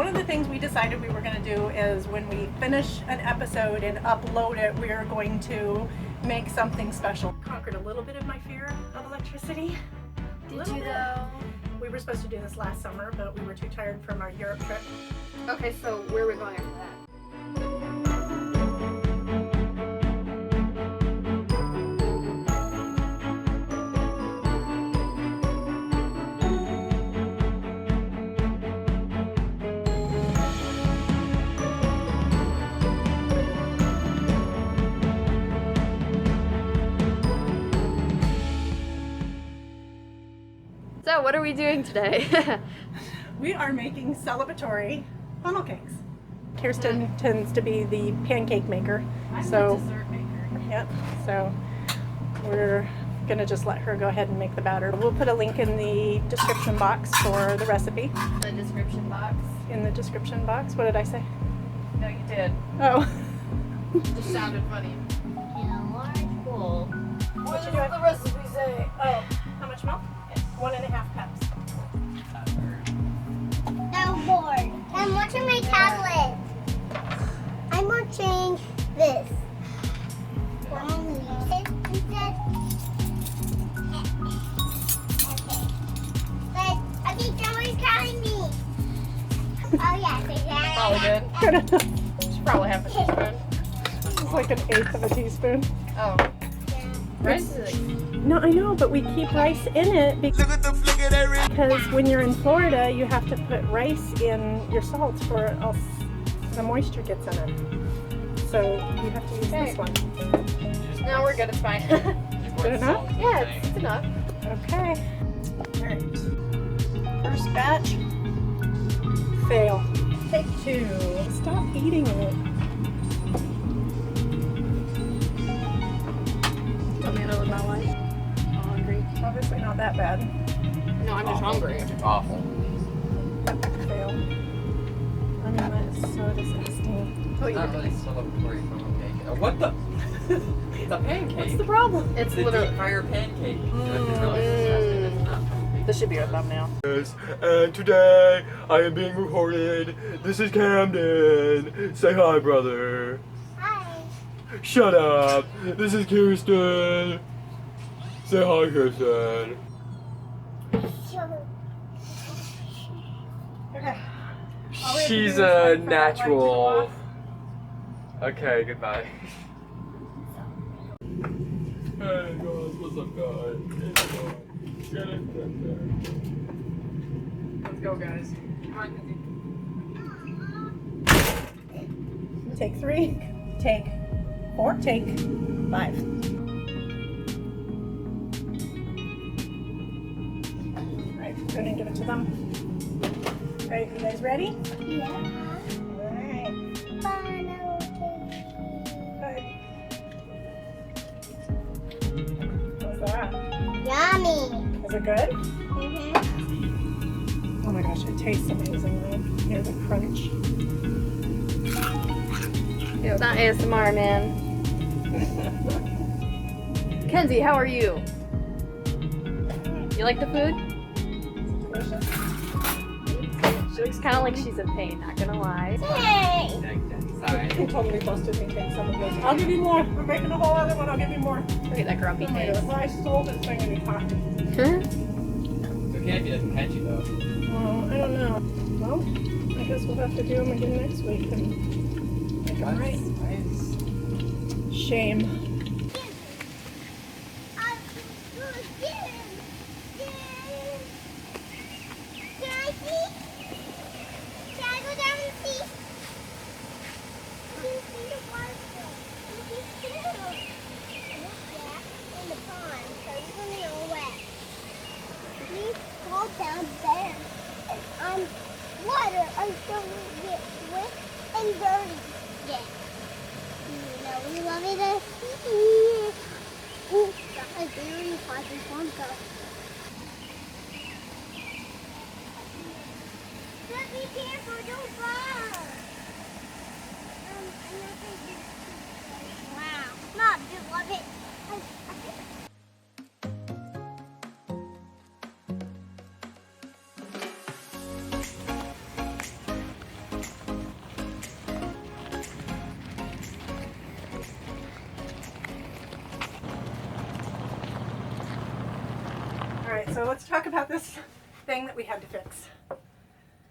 one of the things we decided we were going to do is when we finish an episode and upload it, we are going to make something special. Conquered a little bit of my fear of electricity. Did you though? We were supposed to do this last summer, but we were too tired from our Europe trip. Okay, so where are we going after that? So what are we doing today? We are making celebratory funnel cakes. Kiersten tends to be the pancake maker. I'm so, the dessert maker. Yep. So we're gonna just let her go ahead and make the batter. We'll put a link in the description box for the recipe. The description box. In the description box. What did I say? No, you did. Oh. Just sounded funny. In a large bowl. What does the recipe say? Oh, how much milk? 1.5 cups. I'm bored. I'm watching my tablet. I'm watching this. Okay, someone's calling me. Oh yeah, Probably good. Should probably have a teaspoon. It's like 1/8 of a teaspoon. Oh. Rice is like... No, I know, but we keep rice in it because when you're in Florida, you have to put rice in your salt or else the moisture gets in it. So you have to use this one. No, we're good. It's fine. Good enough? Yeah, it's enough. Okay. All right. First batch. Fail. Take 2. Stop eating it. Tomato with my life. Hungry. Obviously not that bad. No, I'm just hungry. Awful. Fail. I mean, that is so disgusting. Oh, It's not really celebratory from a pancake. What the? It's a pancake. What's the problem? It's It's a literally... deep fryer pancake. It's really disgusting. It's not from a pancake. This should be our thumbnail. Yes, and today I am being recorded. This is Kamden. Say hi, brother. Hi. Shut up. This is Kiersten. Say hi, Kiersten. Okay. She's a natural. Okay, goodbye. Hey guys, what's up, guys? It's going. Get it there. Let's go, guys. Come on, Take 3. Take 4. Take 5. Alright, I'm gonna give it to them. Alright, you guys ready? Yeah. Alright. Funnel Good. What's that? Yummy. Is it good? Mm-hmm. Oh my gosh, it tastes amazing though. Hear the crunch. It's not ASMR, man. Kenzie, how are you? You like the food? Delicious. She looks kind of like she's in pain, not gonna lie. Hey. Sorry. He totally busted me. Take some of this. I'll give you more. We're making a whole other one. I'll give you more. Look at that grumpy face. If I stole this thing, I'd be caught. So Candy doesn't catch you though. Well, I don't know. Well, I guess we'll have to do them again next week and make them right. Nice. Shame. Can I see? Can I go down and see? Can you see the water? You can too. Yeah, in the pond, so you're gonna be all wet. You fall down there, and water until you get wet and dirty. Yeah. You know we love it. Ooh, that's a very hot one though. But be careful, don't fall. I'm not going to do. Wow. Mom, do you love it? so let's talk about this thing that we had to fix.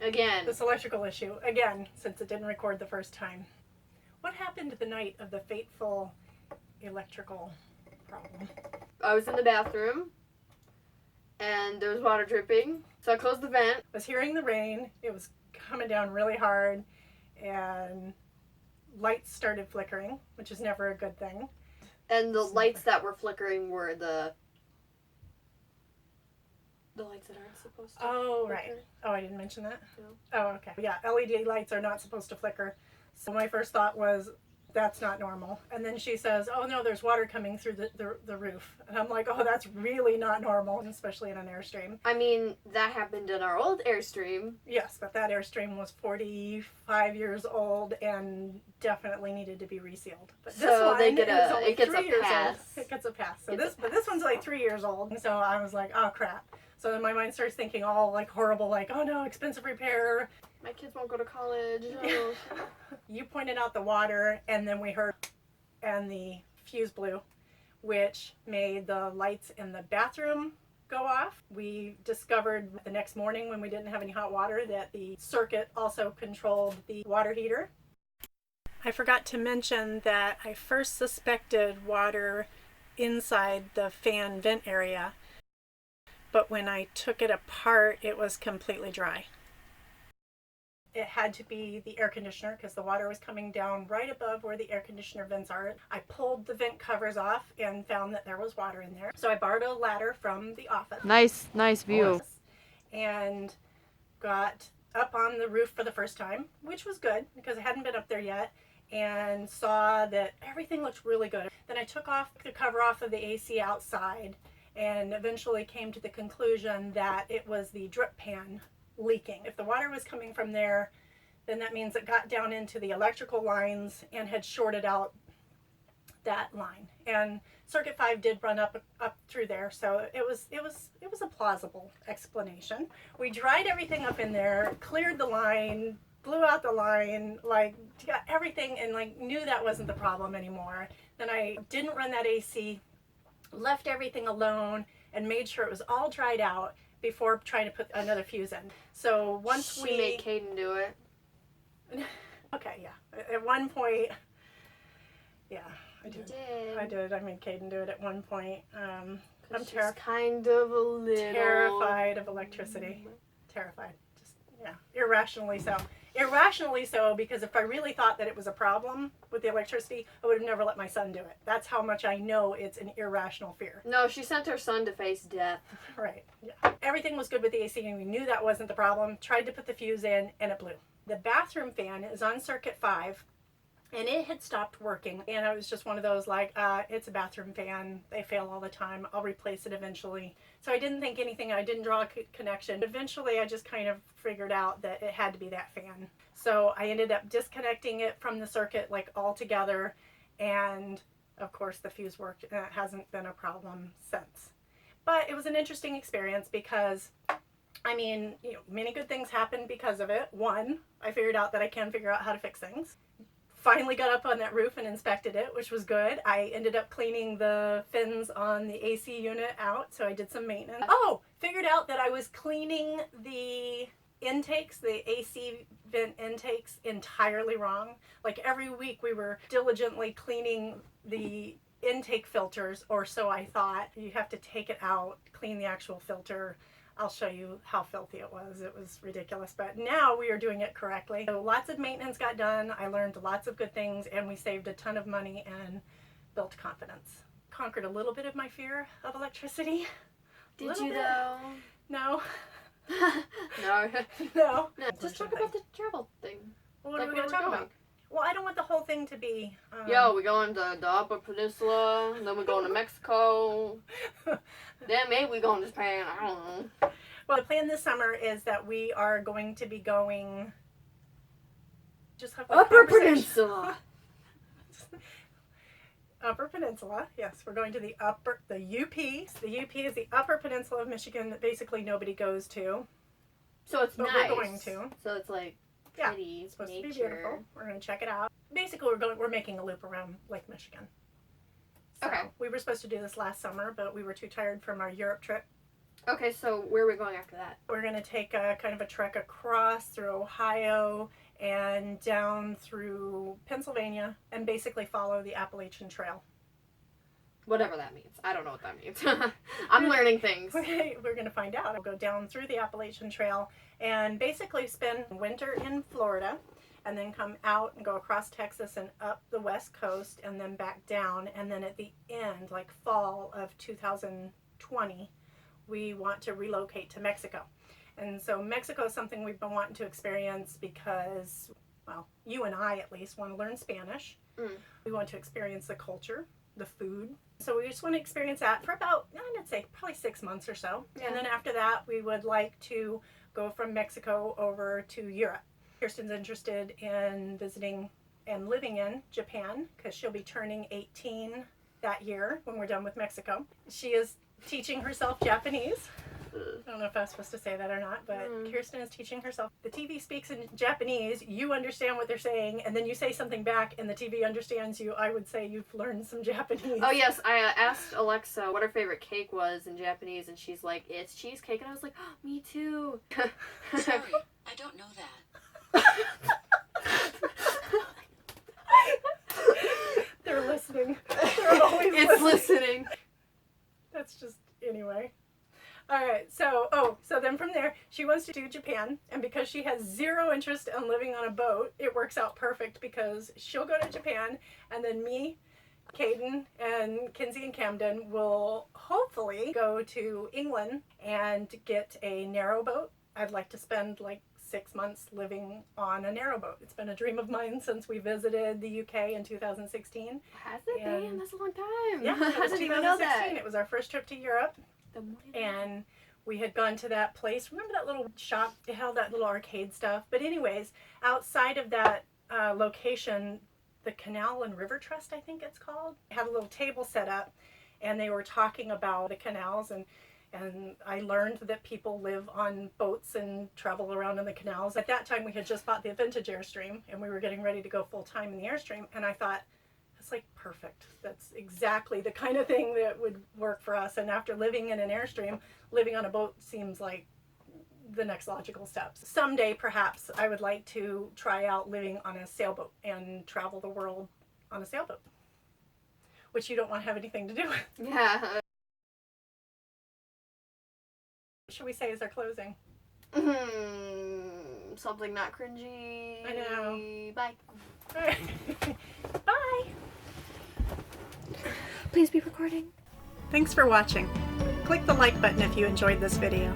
Again. This electrical issue. Again, since it didn't record the first time. What happened the night of the fateful electrical problem? I was in the bathroom, and there was water dripping, so I closed the vent. I was hearing the rain. It was coming down really hard, and lights started flickering, which is never a good thing. And the lights that were flickering were the lights that aren't supposed to Oh, flicker. right. Oh, I didn't mention that? No. Oh, okay. Yeah, LED lights are not supposed to flicker. So my first thought was, that's not normal. And then she says, oh no, there's water coming through the roof. And I'm like, oh, that's really not normal, especially in an Airstream. I mean, that happened in our old Airstream. Yes, but that Airstream was 45 years old and definitely needed to be resealed. But this So one they get is a- only it gets 3 a years pass. old. It gets a pass. So Gets a but this one's like 3 years old. And so I was like, oh crap. So then my mind starts thinking all like horrible, like, oh no, expensive repair. My kids won't go to college. Oh. You pointed out the water, and then we heard, and the fuse blew, which made the lights in the bathroom go off. We discovered the next morning when we didn't have any hot water that the circuit also controlled the water heater. I forgot to mention that I first suspected water inside the fan vent area, but when I took it apart, it was completely dry. It had to be the air conditioner because the water was coming down right above where the air conditioner vents are. I pulled the vent covers off and found that there was water in there. So I borrowed a ladder from the office. Nice view. And got up on the roof for the first time, which was good because I hadn't been up there yet, and saw that everything looked really good. Then I took off the cover off of the AC outside and eventually came to the conclusion that it was the drip pan leaking. If the water was coming from there, then that means it got down into the electrical lines and had shorted out that line. And circuit 5 did run up through there, so it was a plausible explanation. We dried everything up in there, cleared the line, blew out the line, like got everything, and like knew that wasn't the problem anymore. Then I didn't run that AC, left everything alone, and made sure it was all dried out before trying to put another fuse in. So once She made Kaden do it. Okay, yeah. At one point, yeah, I You did. did. I did. I made Kaden do it at one point. I'm She's kind of a little terrified of electricity. Terrified. Just, yeah, irrationally so. Irrationally so, because if I really thought that it was a problem with the electricity, I would have never let my son do it. That's how much I know it's an irrational fear. No, she sent her son to face death. Right. Yeah. Everything was good with the AC, and we knew that wasn't the problem. Tried to put the fuse in, and it blew. The bathroom fan is on circuit 5, and it had stopped working. And I was just one of those like, it's a bathroom fan. They fail all the time. I'll replace it eventually. So I didn't think anything. I didn't draw a connection. Eventually, I just kind of figured out that it had to be that fan. So I ended up disconnecting it from the circuit like altogether. And of course, the fuse worked, and it hasn't been a problem since. But it was an interesting experience because, I mean, you know, many good things happened because of it. One, I figured out that I can figure out how to fix things. Finally got up on that roof and inspected it, which was good. I ended up cleaning the fins on the AC unit out, so I did some maintenance. Oh, figured out that I was cleaning the intakes, the AC vent intakes, entirely wrong. Like every week we were diligently cleaning the intake filters, or so I thought. You have to take it out, clean the actual filter. I'll show you how filthy it was. It was ridiculous, but now we are doing it correctly. So lots of maintenance got done. I learned lots of good things, and we saved a ton of money and built confidence. Conquered a little bit of my fear of electricity. Did Little you bit. though? No. No. No. No. Just talk about the travel thing. Well, what Like are we where going to talk we're about? Well, I don't want the whole thing to be... Yo, we're going to the Upper Peninsula, and then we're going to Mexico. Then maybe we're going to Japan. I don't know. Well, the plan this summer is that we are going to be going... Just have a Upper conversation. Peninsula. Upper Peninsula, yes, we're going to the UP. The UP is the Upper Peninsula of Michigan that basically nobody goes to. So it's But nice. we're going to. So it's like Yeah, pretty, it's supposed nature. to be beautiful. We're going to check it out. Basically, we're making a loop around Lake Michigan. So Okay. we were supposed to do this last summer, but we were too tired from our Europe trip Okay, so where are we going after that? We're going to take a kind of a trek across through Ohio and down through Pennsylvania and basically follow the Appalachian Trail. Whatever that means. I don't know what that means. I'm learning things. We're going to find out. I'll go down through the Appalachian Trail and basically spend winter in Florida and then come out and go across Texas and up the west coast and then back down. And then at the end, like fall of 2020, we want to relocate to Mexico. And so Mexico is something we've been wanting to experience because, well, you and I at least want to learn Spanish. We want to experience the culture, the food. So we just want to experience that for about, I'd say, probably 6 months or so. Yeah. And then after that, we would like to go from Mexico over to Europe. Kiersten's interested in visiting and living in Japan because she'll be turning 18 that year when we're done with Mexico. She is teaching herself Japanese. I don't know if I was supposed to say that or not, but Kiersten is teaching herself. The TV speaks in Japanese, you understand what they're saying, and then you say something back and the TV understands you. I would say you've learned some Japanese. Oh yes, I asked Alexa what her favorite cake was in Japanese, and she's like, it's cheesecake, and I was like, oh, me too. Sorry, I don't know that. They're listening. They're always listening. That's just, anyway. All right, so then from there, she wants to do Japan, and because she has zero interest in living on a boat, it works out perfect because she'll go to Japan, and then me, Kaden, and Kinsey and Kamden will hopefully go to England and get a narrowboat. I'd like to spend like 6 months living on a narrowboat. It's been a dream of mine since we visited the UK in 2016. Has it been? That's a long time. Yeah, it I was didn't even know 2016. that. It was our first trip to Europe. And we had gone to that place. Remember that little shop? It held that little arcade stuff. But anyways, outside of that location, the Canal and River Trust, I think it's called, had a little table set up, and they were talking about the canals, and I learned that people live on boats and travel around in the canals. At that time, we had just bought the vintage Airstream, and we were getting ready to go full time in the Airstream, and I thought, it's like perfect. That's exactly the kind of thing that would work for us. And after living in an Airstream, living on a boat seems like the next logical steps. Someday, perhaps, I would like to try out living on a sailboat and travel the world on a sailboat, which you don't want to have anything to do with. Yeah. What should we say as our closing? Something not cringy. I know. Bye. All right. Bye. Please be recording. Thanks for watching. Click the like button if you enjoyed this video.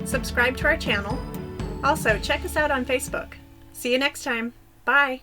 Subscribe to our channel. Also, check us out on Facebook. See you next time. Bye.